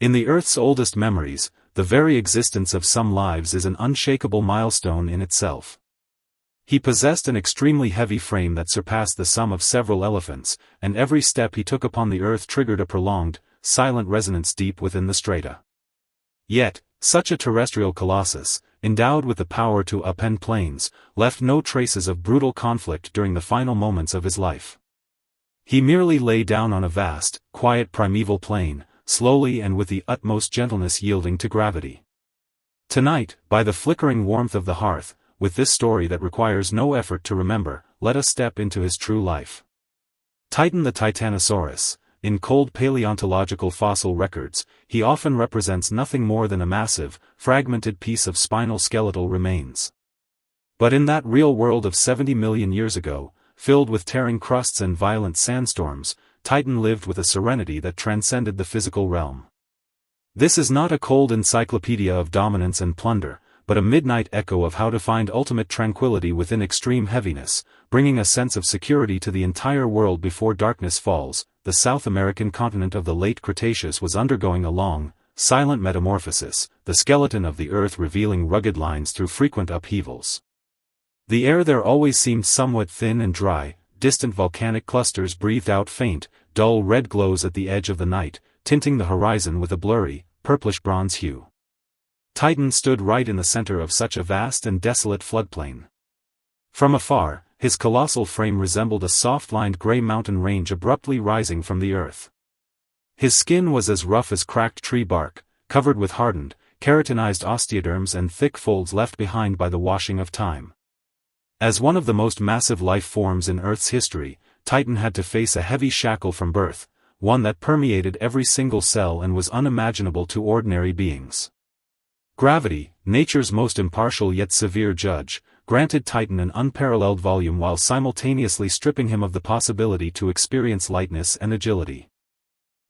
In the Earth's oldest memories, the very existence of some lives is an unshakable milestone in itself. He possessed an extremely heavy frame that surpassed the sum of several elephants, and every step he took upon the earth triggered a prolonged, silent resonance deep within the strata. Yet, such a terrestrial colossus, endowed with the power to upend plains, left no traces of brutal conflict during the final moments of his life. He merely lay down on a vast, quiet primeval plain, slowly and with the utmost gentleness yielding to gravity. Tonight, by the flickering warmth of the hearth, with this story that requires no effort to remember, let us step into his true life. Titan the Titanosaurus. In cold paleontological fossil records, he often represents nothing more than a massive, fragmented piece of spinal skeletal remains. But in that real world of 70 million years ago, filled with tearing crusts and violent sandstorms, Titan lived with a serenity that transcended the physical realm. This is not a cold encyclopedia of dominance and plunder, but a midnight echo of how to find ultimate tranquility within extreme heaviness, bringing a sense of security to the entire world before darkness falls. The South American continent of the late Cretaceous was undergoing a long, silent metamorphosis, the skeleton of the earth revealing rugged lines through frequent upheavals. The air there always seemed somewhat thin and dry, distant volcanic clusters breathed out faint, dull red glows at the edge of the night, tinting the horizon with a blurry, purplish bronze hue. Titan stood right in the center of such a vast and desolate floodplain. From afar, his colossal frame resembled a soft-lined gray mountain range abruptly rising from the earth. His skin was as rough as cracked tree bark, covered with hardened, keratinized osteoderms and thick folds left behind by the washing of time. As one of the most massive life forms in Earth's history, Titan had to face a heavy shackle from birth, one that permeated every single cell and was unimaginable to ordinary beings. Gravity, nature's most impartial yet severe judge, granted Titan an unparalleled volume while simultaneously stripping him of the possibility to experience lightness and agility.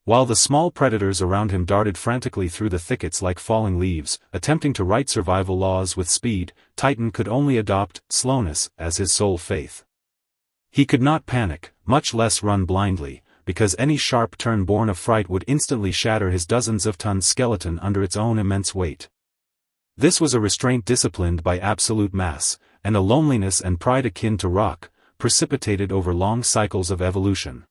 While the small predators around him darted frantically through the thickets like falling leaves, attempting to right survival laws with speed, Titan could only adopt slowness as his sole faith. He could not panic, much less run blindly, because any sharp turn born of fright would instantly shatter his dozens of ton skeleton under its own immense weight. This was a restraint disciplined by absolute mass, and a loneliness and pride akin to rock, precipitated over long cycles of evolution.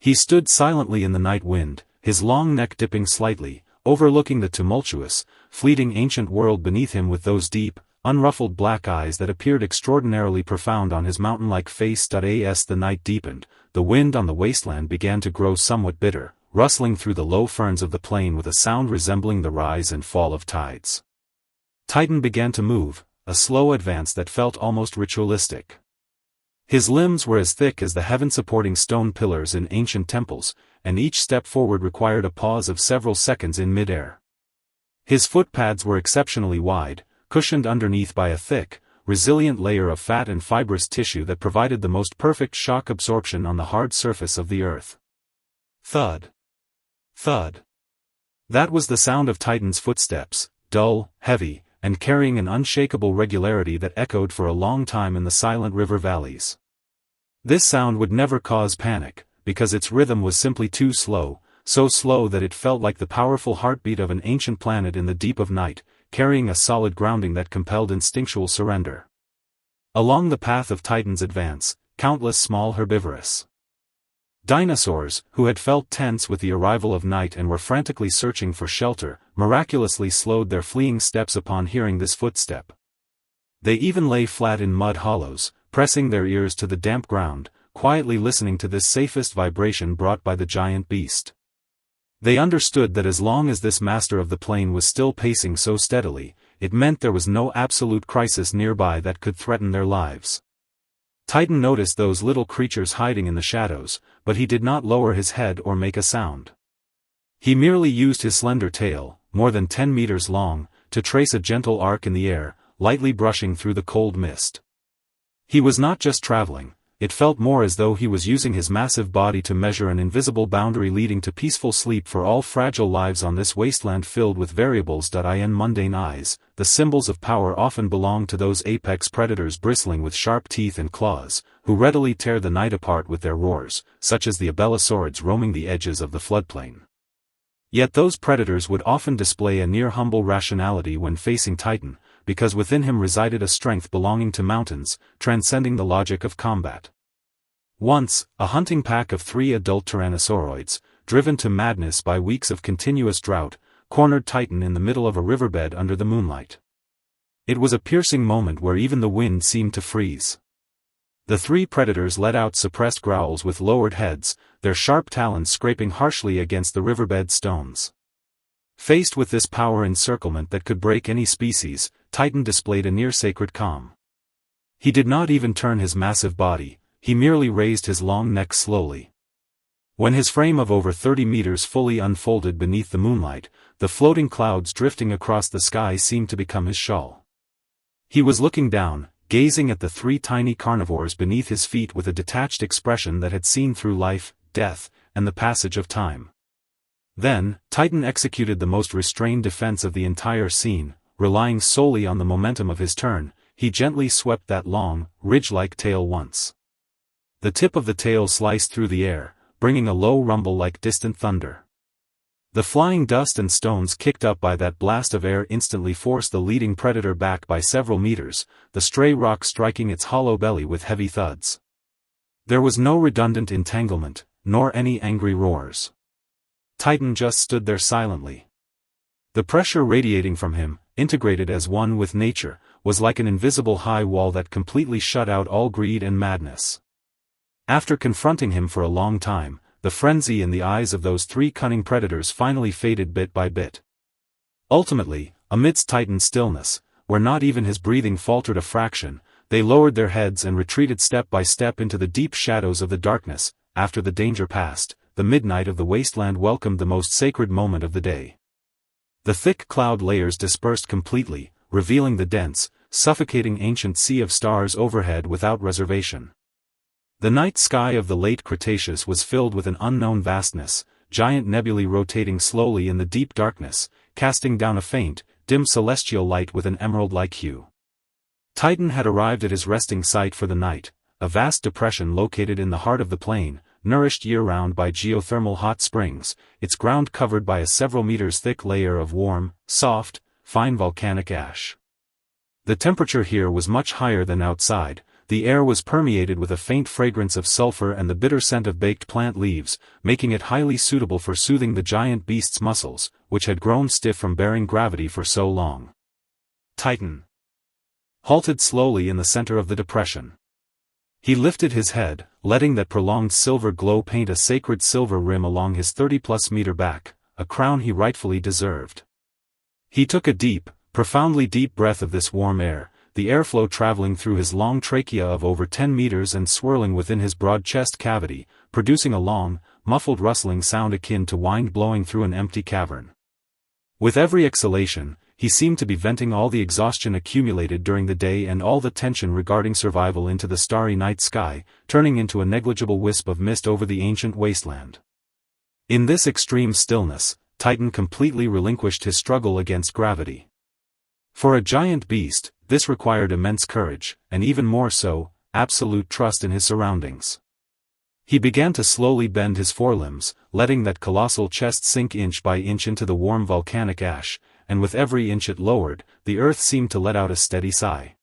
He stood silently in the night wind, his long neck dipping slightly, overlooking the tumultuous, fleeting ancient world beneath him with those deep, unruffled black eyes that appeared extraordinarily profound on his mountain-like face. As the night deepened, the wind on the wasteland began to grow somewhat bitter, rustling through the low ferns of the plain with a sound resembling the rise and fall of tides. Titan began to move, a slow advance that felt almost ritualistic. His limbs were as thick as the heaven-supporting stone pillars in ancient temples, and each step forward required a pause of several seconds in mid-air. His footpads were exceptionally wide, cushioned underneath by a thick, resilient layer of fat and fibrous tissue that provided the most perfect shock absorption on the hard surface of the earth. Thud. Thud. That was the sound of Titan's footsteps, dull, heavy, and carrying an unshakable regularity that echoed for a long time in the silent river valleys. This sound would never cause panic, because its rhythm was simply too slow, so slow that it felt like the powerful heartbeat of an ancient planet in the deep of night, carrying a solid grounding that compelled instinctual surrender. Along the path of Titan's advance, countless small herbivorous dinosaurs, who had felt tense with the arrival of night and were frantically searching for shelter, miraculously slowed their fleeing steps upon hearing this footstep. They even lay flat in mud hollows, pressing their ears to the damp ground, quietly listening to this safest vibration brought by the giant beast. They understood that as long as this master of the plain was still pacing so steadily, it meant there was no absolute crisis nearby that could threaten their lives. Titan noticed those little creatures hiding in the shadows, but he did not lower his head or make a sound. He merely used his slender tail, more than 10 meters long, to trace a gentle arc in the air, lightly brushing through the cold mist. He was not just traveling, it felt more as though he was using his massive body to measure an invisible boundary leading to peaceful sleep for all fragile lives on this wasteland filled with variables. In mundane eyes, the symbols of power often belong to those apex predators bristling with sharp teeth and claws, who readily tear the night apart with their roars, such as the abelisaurids roaming the edges of the floodplain. Yet those predators would often display a near-humble rationality when facing Titan, because within him resided a strength belonging to mountains, transcending the logic of combat. Once, a hunting pack of 3 adult tyrannosauroids, driven to madness by weeks of continuous drought, cornered Titan in the middle of a riverbed under the moonlight. It was a piercing moment where even the wind seemed to freeze. The 3 predators let out suppressed growls with lowered heads, their sharp talons scraping harshly against the riverbed stones. Faced with this power encirclement that could break any species, Titan displayed a near-sacred calm. He did not even turn his massive body, he merely raised his long neck slowly. When his frame of over 30 meters fully unfolded beneath the moonlight, the floating clouds drifting across the sky seemed to become his shawl. He was looking down, gazing at the 3 tiny carnivores beneath his feet with a detached expression that had seen through life, death, and the passage of time. Then, Titan executed the most restrained defense of the entire scene, relying solely on the momentum of his turn. He gently swept that long, ridge-like tail once. The tip of the tail sliced through the air, bringing a low rumble like distant thunder. The flying dust and stones kicked up by that blast of air instantly forced the leading predator back by several meters, the stray rock striking its hollow belly with heavy thuds. There was no redundant entanglement, nor any angry roars. Titan just stood there silently. The pressure radiating from him, integrated as one with nature, was like an invisible high wall that completely shut out all greed and madness. After confronting him for a long time, the frenzy in the eyes of those 3 cunning predators finally faded bit by bit. Ultimately, amidst Titan's stillness, where not even his breathing faltered a fraction, they lowered their heads and retreated step by step into the deep shadows of the darkness. After the danger passed, the midnight of the wasteland welcomed the most sacred moment of the day. The thick cloud layers dispersed completely, revealing the dense, suffocating ancient sea of stars overhead without reservation. The night sky of the late Cretaceous was filled with an unknown vastness, giant nebulae rotating slowly in the deep darkness, casting down a faint, dim celestial light with an emerald-like hue. Titan had arrived at his resting site for the night, a vast depression located in the heart of the plain, nourished year-round by geothermal hot springs, its ground covered by a several meters thick layer of warm, soft, fine volcanic ash. The temperature here was much higher than outside. The air was permeated with a faint fragrance of sulfur and the bitter scent of baked plant leaves, making it highly suitable for soothing the giant beast's muscles, which had grown stiff from bearing gravity for so long. Titan halted slowly in the center of the depression. He lifted his head, letting that prolonged silver glow paint a sacred silver rim along his 30-plus meter back, a crown he rightfully deserved. He took a deep, profoundly deep breath of this warm air, the airflow traveling through his long trachea of over 10 meters and swirling within his broad chest cavity, producing a long, muffled rustling sound akin to wind blowing through an empty cavern. With every exhalation, he seemed to be venting all the exhaustion accumulated during the day and all the tension regarding survival into the starry night sky, turning into a negligible wisp of mist over the ancient wasteland. In this extreme stillness, Titan completely relinquished his struggle against gravity. For a giant beast, this required immense courage, and even more so, absolute trust in his surroundings. He began to slowly bend his forelimbs, letting that colossal chest sink inch by inch into the warm volcanic ash, and with every inch it lowered, the earth seemed to let out a steady sigh.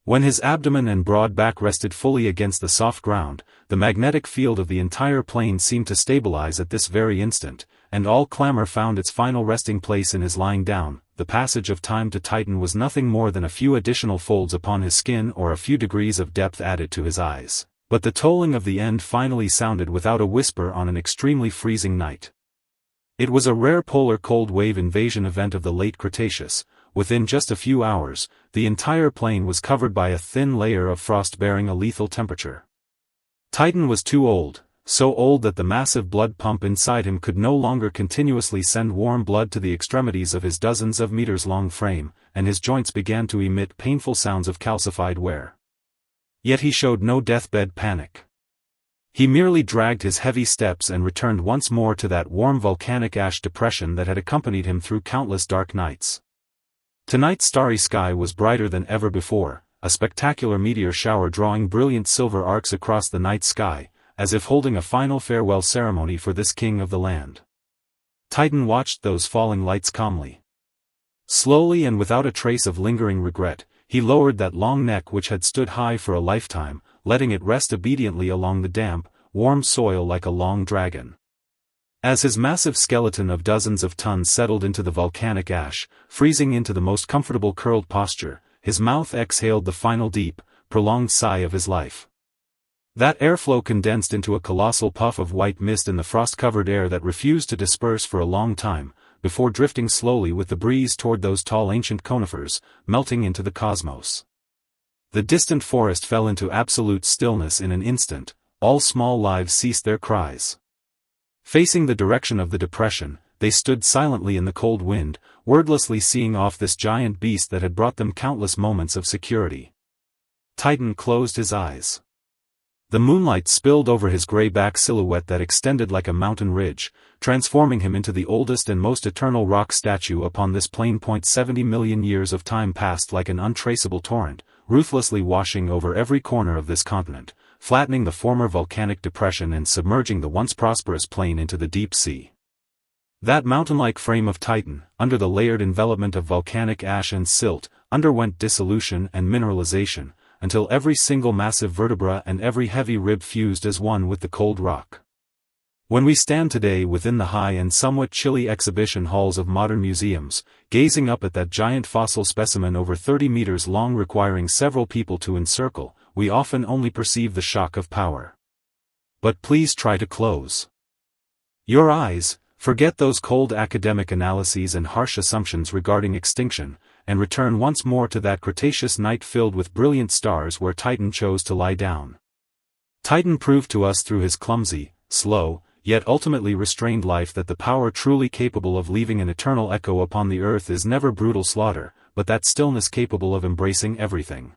When his abdomen and broad back rested fully against the soft ground, the magnetic field of the entire plane seemed to stabilize at this very instant, and all clamor found its final resting place in his lying down. The passage of time to Titan was nothing more than a few additional folds upon his skin or a few degrees of depth added to his eyes, but the tolling of the end finally sounded without a whisper on an extremely freezing night. It was a rare polar cold wave invasion event of the late Cretaceous. Within just a few hours, the entire plain was covered by a thin layer of frost bearing a lethal temperature. Titan was too old, so old that the massive blood pump inside him could no longer continuously send warm blood to the extremities of his dozens of meters long frame, and his joints began to emit painful sounds of calcified wear. Yet he showed no deathbed panic. He merely dragged his heavy steps and returned once more to that warm volcanic ash depression that had accompanied him through countless dark nights. Tonight's starry sky was brighter than ever before, a spectacular meteor shower drawing brilliant silver arcs across the night sky, as if holding a final farewell ceremony for this king of the land. Titan watched those falling lights calmly. Slowly and without a trace of lingering regret, he lowered that long neck which had stood high for a lifetime, letting it rest obediently along the damp, warm soil like a long dragon. As his massive skeleton of dozens of tons settled into the volcanic ash, freezing into the most comfortable curled posture, his mouth exhaled the final deep, prolonged sigh of his life. That airflow condensed into a colossal puff of white mist in the frost-covered air that refused to disperse for a long time, before drifting slowly with the breeze toward those tall ancient conifers, melting into the cosmos. The distant forest fell into absolute stillness in an instant, all small lives ceased their cries. Facing the direction of the depression, they stood silently in the cold wind, wordlessly seeing off this giant beast that had brought them countless moments of security. Titan closed his eyes. The moonlight spilled over his gray-back silhouette that extended like a mountain ridge, transforming him into the oldest and most eternal rock statue upon this plain. 70 million years of time passed like an untraceable torrent, ruthlessly washing over every corner of this continent, flattening the former volcanic depression and submerging the once prosperous plain into the deep sea. That mountain-like frame of Titan, under the layered envelopment of volcanic ash and silt, underwent dissolution and mineralization, until every single massive vertebra and every heavy rib fused as one with the cold rock. When we stand today within the high and somewhat chilly exhibition halls of modern museums, gazing up at that giant fossil specimen over 30 meters long requiring several people to encircle, we often only perceive the shock of power. But please try to close your eyes, forget those cold academic analyses and harsh assumptions regarding extinction, and return once more to that Cretaceous night filled with brilliant stars where Titan chose to lie down. Titan proved to us through his clumsy, slow, yet ultimately restrained life that the power truly capable of leaving an eternal echo upon the earth is never brutal slaughter, but that stillness capable of embracing everything.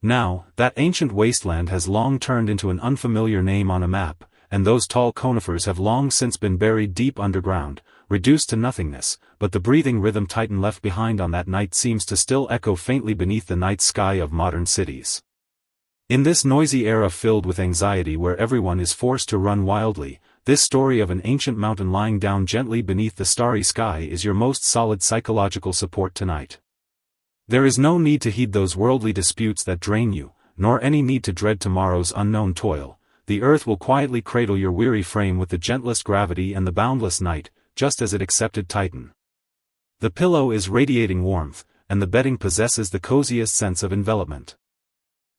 Now, that ancient wasteland has long turned into an unfamiliar name on a map, and those tall conifers have long since been buried deep underground, reduced to nothingness, but the breathing rhythm Titan left behind on that night seems to still echo faintly beneath the night sky of modern cities. In this noisy era filled with anxiety where everyone is forced to run wildly, this story of an ancient mountain lying down gently beneath the starry sky is your most solid psychological support tonight. There is no need to heed those worldly disputes that drain you, nor any need to dread tomorrow's unknown toil. The earth will quietly cradle your weary frame with the gentlest gravity and the boundless night, just as it accepted Titan. The pillow is radiating warmth, and the bedding possesses the coziest sense of envelopment.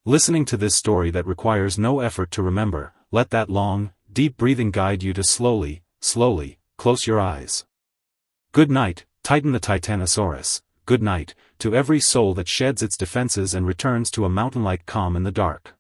Listening to this story that requires no effort to remember, let that long, deep breathing guide you to slowly, close your eyes. Good night, Titan the Titanosaurus. Good night, to every soul that sheds its defenses and returns to a mountain-like calm in the dark.